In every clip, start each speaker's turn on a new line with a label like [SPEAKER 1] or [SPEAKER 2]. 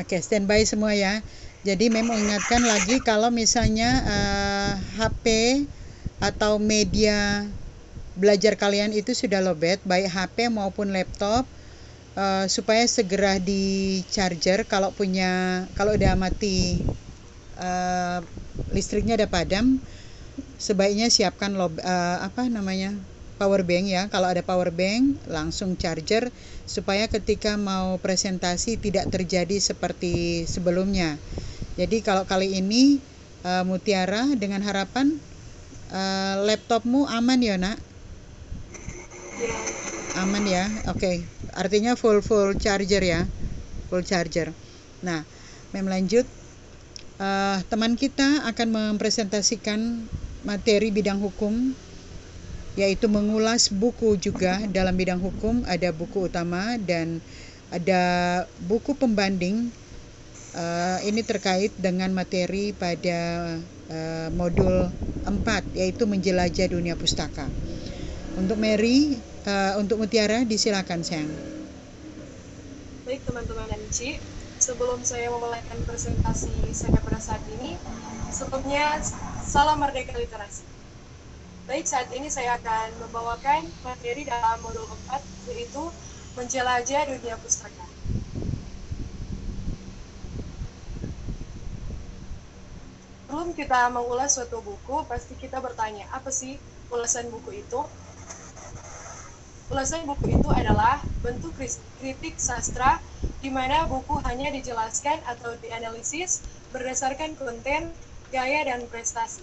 [SPEAKER 1] Oke, standby semua ya. Jadi memang ingatkan lagi kalau misalnya HP atau media belajar kalian itu sudah lowbat, baik HP maupun laptop, supaya segera di charger. Kalau udah mati, listriknya udah padam, sebaiknya siapkan power bank ya. Kalau ada power bank langsung charger supaya ketika mau presentasi tidak terjadi seperti sebelumnya. Jadi kalau kali ini Mutiara, dengan harapan laptopmu aman ya nak? Aman ya, oke. Artinya full charger ya, full charger. Nah, lanjut. Teman kita akan mempresentasikan materi bidang hukum, yaitu mengulas buku juga dalam bidang hukum. Ada buku utama dan ada buku pembanding. Ini terkait dengan materi pada modul 4, yaitu menjelajah dunia pustaka. Untuk Mary, untuk Mutiara disilakan sayang.
[SPEAKER 2] Baik teman-teman dan Ci, sebelum saya memulaikan presentasi saya pada saat ini, sebelumnya salam merdeka literasi. Baik, saat ini saya akan membawakan materi dalam modul 4, yaitu menjelajah dunia pustaka. Sebelum kita mengulas suatu buku, pasti kita bertanya, apa sih ulasan buku itu? Ulasan buku itu adalah bentuk kritik sastra di mana buku hanya dijelaskan atau dianalisis berdasarkan konten, gaya, dan prestasi.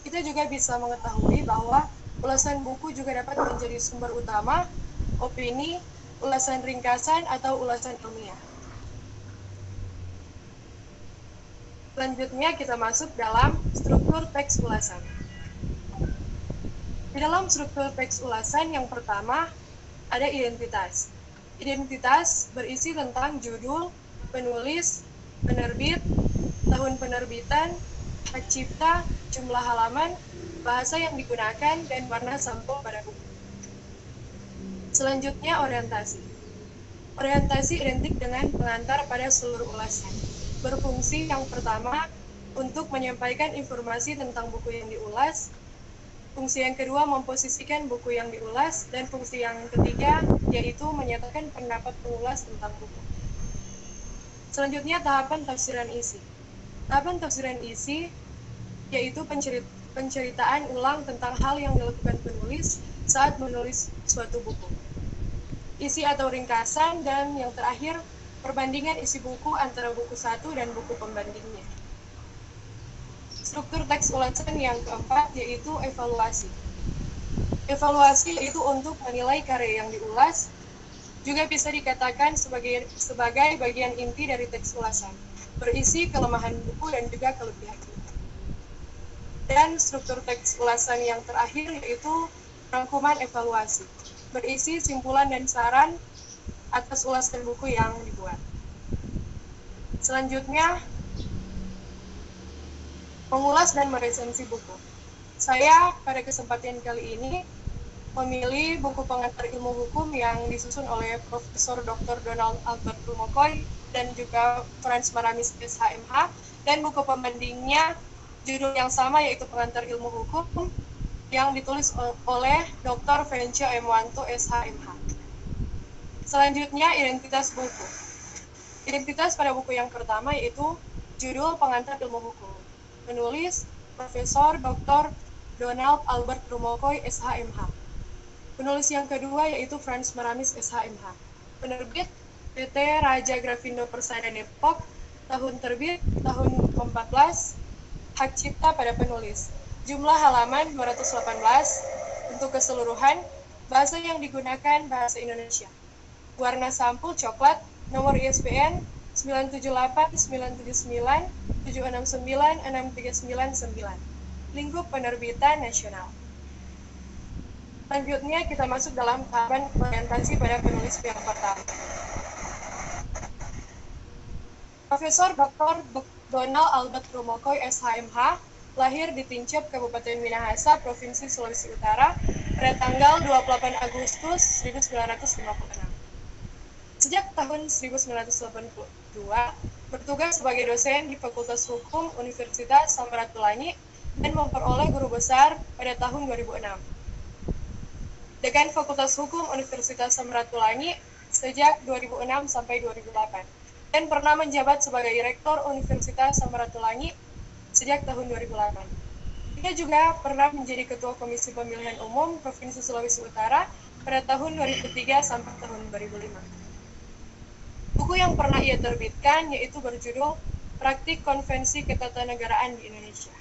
[SPEAKER 2] Kita juga bisa mengetahui bahwa ulasan buku juga dapat menjadi sumber utama, opini, ulasan ringkasan, atau ulasan ilmiah. Selanjutnya kita masuk dalam struktur teks ulasan. Di dalam struktur teks ulasan yang pertama ada identitas. Identitas berisi tentang judul, penulis, penerbit, tahun penerbitan, hak cipta, jumlah halaman, bahasa yang digunakan, dan warna sampul pada buku. Selanjutnya orientasi. Orientasi identik dengan pengantar pada seluruh ulasan. Berfungsi yang pertama untuk menyampaikan informasi tentang buku yang diulas. Fungsi yang kedua memposisikan buku yang diulas, dan fungsi yang ketiga yaitu menyatakan pendapat pengulas tentang buku. Selanjutnya tahapan tafsiran isi. Tahapan tafsiran isi yaitu penceritaan ulang tentang hal yang dilakukan penulis saat menulis suatu buku. Isi atau ringkasan, dan yang terakhir perbandingan isi buku antara buku satu dan buku pembandingnya. Struktur teks ulasan yang keempat yaitu evaluasi. Evaluasi yaitu untuk menilai karya yang diulas, juga bisa dikatakan sebagai bagian inti dari teks ulasan, berisi kelemahan buku dan juga kelebihan buku. Dan struktur teks ulasan yang terakhir yaitu rangkuman evaluasi, berisi simpulan dan saran atas ulasan buku yang dibuat. Selanjutnya, mengulas dan meresensi buku. Saya pada kesempatan kali ini memilih buku pengantar ilmu hukum yang disusun oleh Profesor Dr. Donald Albert Rumokoy dan juga Frans Maramis SHMH, dan buku pembandingnya judul yang sama yaitu Pengantar Ilmu Hukum yang ditulis oleh Dr. Vencio M. Wanto SHMH. Selanjutnya, identitas buku. Identitas pada buku yang pertama yaitu judul Pengantar Ilmu Hukum. Penulis Profesor Dr. Donald Albert Rumokoy SHMH. Penulis yang kedua yaitu Frans Maramis SHMH. Penerbit PT Raja Grafindo Persada Depok. Tahun terbit tahun 14. Hak cipta pada penulis. Jumlah halaman 218. Untuk keseluruhan, bahasa yang digunakan bahasa Indonesia. Warna sampul coklat. Nomor ISBN 978-979-769-6399. Lingkup penerbitan nasional. Selanjutnya kita masuk dalam tahapan orientasi pada penulis yang pertama. Profesor Dr. Donald Albert Rumokoy SHMH lahir di Tincep, Kabupaten Minahasa, Provinsi Sulawesi Utara pada tanggal 28 Agustus 1956. tahun 1982, bertugas sebagai dosen di Fakultas Hukum Universitas Samratulangi dan memperoleh guru besar pada tahun 2006. Dekan Fakultas Hukum Universitas Samratulangi sejak 2006 sampai 2008 dan pernah menjabat sebagai Rektor Universitas Samratulangi sejak tahun 2008. Dia juga pernah menjadi Ketua Komisi Pemilihan Umum Provinsi Sulawesi Utara pada tahun 2003 sampai tahun 2005. Buku yang pernah ia terbitkan yaitu berjudul Praktik Konvensi Ketatanegaraan di Indonesia.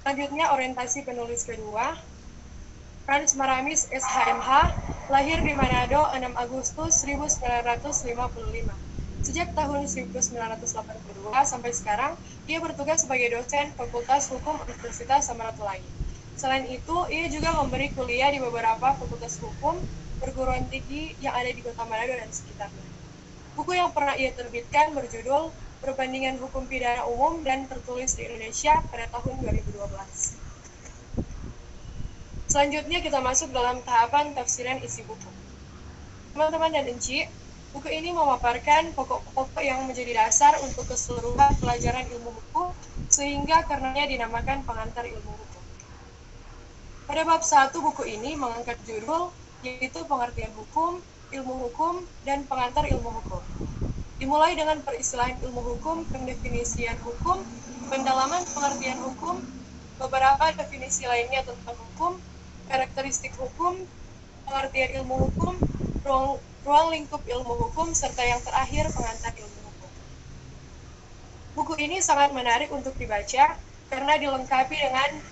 [SPEAKER 2] Selanjutnya orientasi penulis kedua, Frans Maramis SHMH, lahir di Manado 6 Agustus 1955. Sejak tahun 1982 sampai sekarang, ia bertugas sebagai dosen Fakultas Hukum Universitas Samratulangi. Selain itu, ia juga memberi kuliah di beberapa fakultas hukum perguruan tinggi yang ada di Kota Manado dan sekitarnya. Buku yang pernah ia terbitkan berjudul Perbandingan Hukum Pidana Umum dan tertulis di Indonesia pada tahun 2012. Selanjutnya kita masuk dalam tahapan tafsiran isi buku. Teman-teman dan Enci, buku ini memaparkan pokok-pokok yang menjadi dasar untuk keseluruhan pelajaran ilmu hukum sehingga karenanya dinamakan pengantar ilmu hukum. Pada bab 1 buku ini mengangkat judul yaitu pengertian hukum, ilmu hukum, dan pengantar ilmu hukum. Dimulai dengan peristilahan ilmu hukum, pendefinisian hukum, pendalaman pengertian hukum, beberapa definisi lainnya tentang hukum, karakteristik hukum, pengertian ilmu hukum, ruang lingkup ilmu hukum, serta yang terakhir pengantar ilmu hukum. Buku ini sangat menarik untuk dibaca karena dilengkapi dengan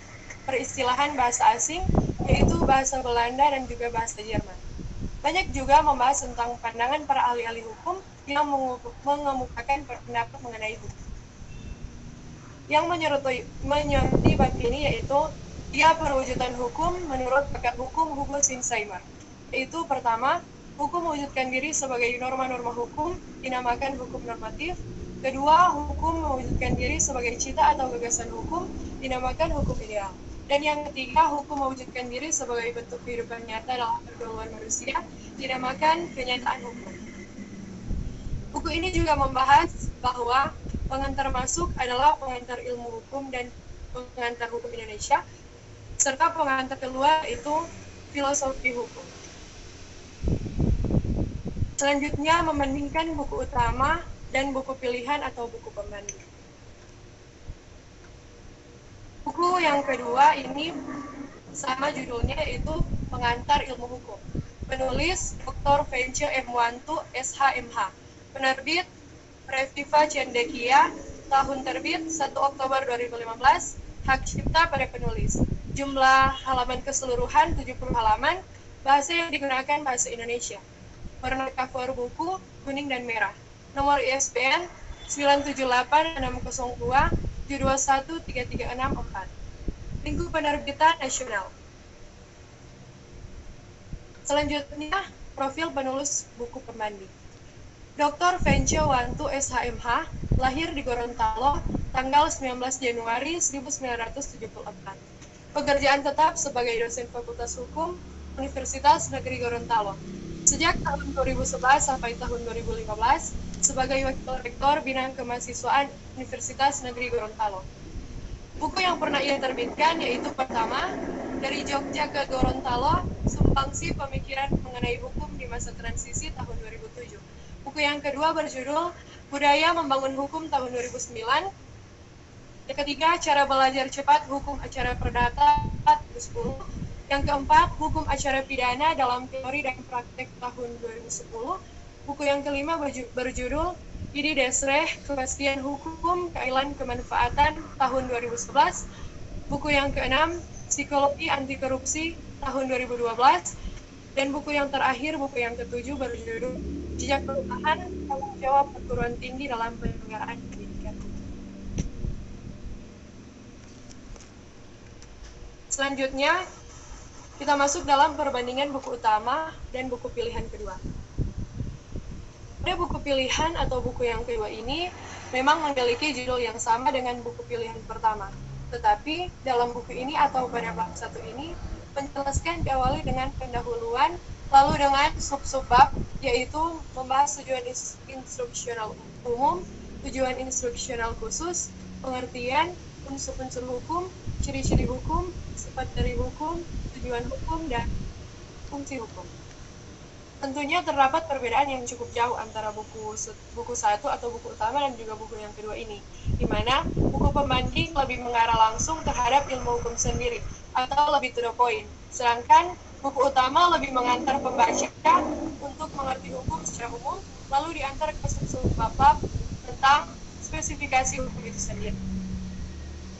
[SPEAKER 2] peristilahan bahasa asing, yaitu bahasa Belanda dan juga bahasa Jerman. Banyak juga membahas tentang pandangan para ahli-ahli hukum yang mengemukakan pendapat mengenai hukum. Yang menyoroti bab ini yaitu dia perwujudan hukum menurut pakar hukum Hugo Sinsheimer, yaitu pertama, hukum mewujudkan diri sebagai norma-norma hukum dinamakan hukum normatif. Kedua, hukum mewujudkan diri sebagai cita atau gagasan hukum dinamakan hukum ideal. Dan yang ketiga, hukum mewujudkan diri sebagai bentuk kehidupan nyata dalam pergaulan manusia dinamakan kenyataan hukum. Buku ini juga membahas bahwa pengantar masuk adalah pengantar ilmu hukum dan pengantar hukum Indonesia, serta pengantar keluar itu filosofi hukum. Selanjutnya membandingkan buku utama dan buku pilihan atau buku pembanding. Buku yang kedua ini sama judulnya yaitu Pengantar Ilmu Hukum. Penulis Dr. Vence M. Wantu SHMH. Penerbit Reviva Cendekia. Tahun terbit 1 Oktober 2015. Hak cipta pada penulis. Jumlah halaman keseluruhan 70 halaman. Bahasa yang digunakan bahasa Indonesia. Warna cover buku kuning dan merah. Nomor ISBN 978-602 21334. Lingkup penerbitan nasional. Selanjutnya, profil penulis buku pembanding. Dr. Vence Wantu SHMH, lahir di Gorontalo, tanggal 19 Januari 1974. Pekerjaan tetap sebagai dosen Fakultas Hukum Universitas Negeri Gorontalo. Sejak tahun 2011 sampai tahun 2015, sebagai Wakil Rektor Bidang Kemahasiswaan Universitas Negeri Gorontalo. Buku yang pernah ia terbitkan yaitu pertama, Dari Jogja ke Gorontalo, Sumbangsi Pemikiran Mengenai Hukum di Masa Transisi tahun 2007. Buku yang kedua berjudul Budaya Membangun Hukum tahun 2009. Yang ketiga, Cara Belajar Cepat Hukum Acara Perdata 2010. Yang keempat, Hukum Acara Pidana dalam Teori dan Praktek tahun 2010. Buku yang kelima berjudul Idi Desreh, Kepastian Hukum, Keadilan Kemanfaatan tahun 2011. Buku yang keenam, Psikologi Anti Korupsi tahun 2012. Dan buku yang terakhir, buku yang ketujuh berjudul Jejak Perubahan, Tanggung Jawab Perguruan Tinggi dalam Penyelenggaraan Pendidikan. Selanjutnya, kita masuk dalam perbandingan buku utama dan buku pilihan kedua. Pada buku pilihan atau buku yang kedua ini memang memiliki judul yang sama dengan buku pilihan pertama. Tetapi dalam buku ini atau pada bab 1 ini menjelaskan diawali dengan pendahuluan Lalu dengan sub-bab, yaitu membahas tujuan instruksional umum, tujuan instruksional khusus, pengertian, unsur-unsur hukum, ciri-ciri hukum, sifat dari hukum, tujuan hukum, dan fungsi hukum. Tentunya terdapat perbedaan yang cukup jauh antara buku 1 atau buku utama dan juga buku yang kedua ini, di mana buku pembanding lebih mengarah langsung terhadap ilmu hukum sendiri atau lebih to the point, sedangkan buku utama lebih mengantar pembaca untuk mengerti hukum secara umum, lalu diantar ke sub-bab tentang spesifikasi hukum itu sendiri.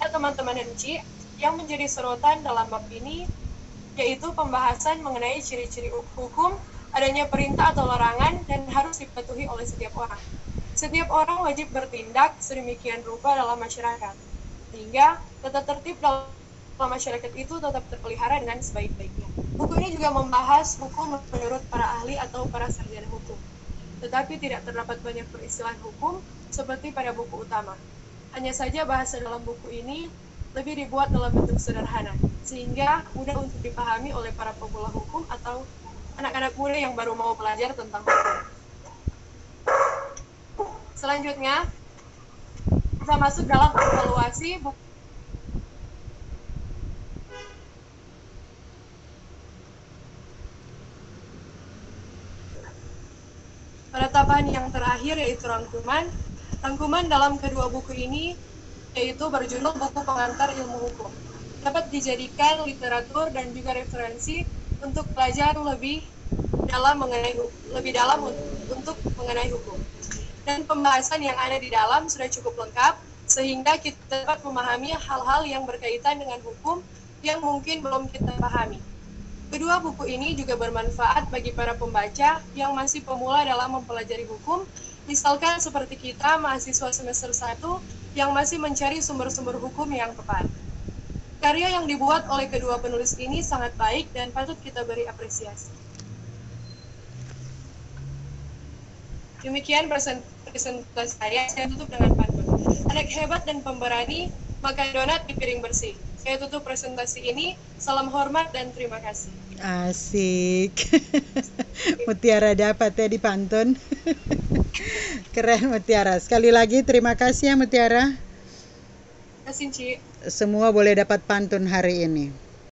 [SPEAKER 2] Nah, teman-teman dan Ci, yang menjadi sorotan dalam bab ini yaitu pembahasan mengenai ciri-ciri hukum, adanya perintah atau larangan, dan harus dipatuhi oleh setiap orang. Setiap orang wajib bertindak sedemikian rupa dalam masyarakat, sehingga tata tertib dalam masyarakat itu tetap terpelihara dengan sebaik-baiknya. Buku ini juga membahas hukum menurut para ahli atau para sarjana hukum, tetapi tidak terdapat banyak peristilahan hukum seperti pada buku utama. Hanya saja bahasa dalam buku ini lebih dibuat dalam bentuk sederhana, sehingga mudah untuk dipahami oleh para pemula hukum atau anak-anak muda yang baru mau belajar tentang hukum. Selanjutnya, kita masuk dalam evaluasi buku. Pada tahapan yang terakhir yaitu rangkuman. Rangkuman dalam kedua buku ini yaitu berjudul Buku Pengantar Ilmu Hukum. Dapat dijadikan literatur dan juga referensi untuk belajar lebih dalam untuk mengenai hukum. Dan pembahasan yang ada di dalam sudah cukup lengkap, sehingga kita dapat memahami hal-hal yang berkaitan dengan hukum yang mungkin belum kita pahami. Kedua buku ini juga bermanfaat bagi para pembaca yang masih pemula dalam mempelajari hukum, misalkan seperti kita mahasiswa semester 1 yang masih mencari sumber-sumber hukum yang tepat. Karya yang dibuat oleh kedua penulis ini sangat baik dan patut kita beri apresiasi. Demikian presentasi saya tutup dengan pantun. Anak hebat dan pemberani, makan donat di piring bersih. Saya tutup presentasi ini, salam hormat dan terima kasih.
[SPEAKER 1] Asik. Mutiara dapat ya di pantun. Keren Mutiara. Sekali lagi terima kasih ya Mutiara.
[SPEAKER 2] Terima kasih, Ci.
[SPEAKER 1] Semua boleh dapat pantun hari ini.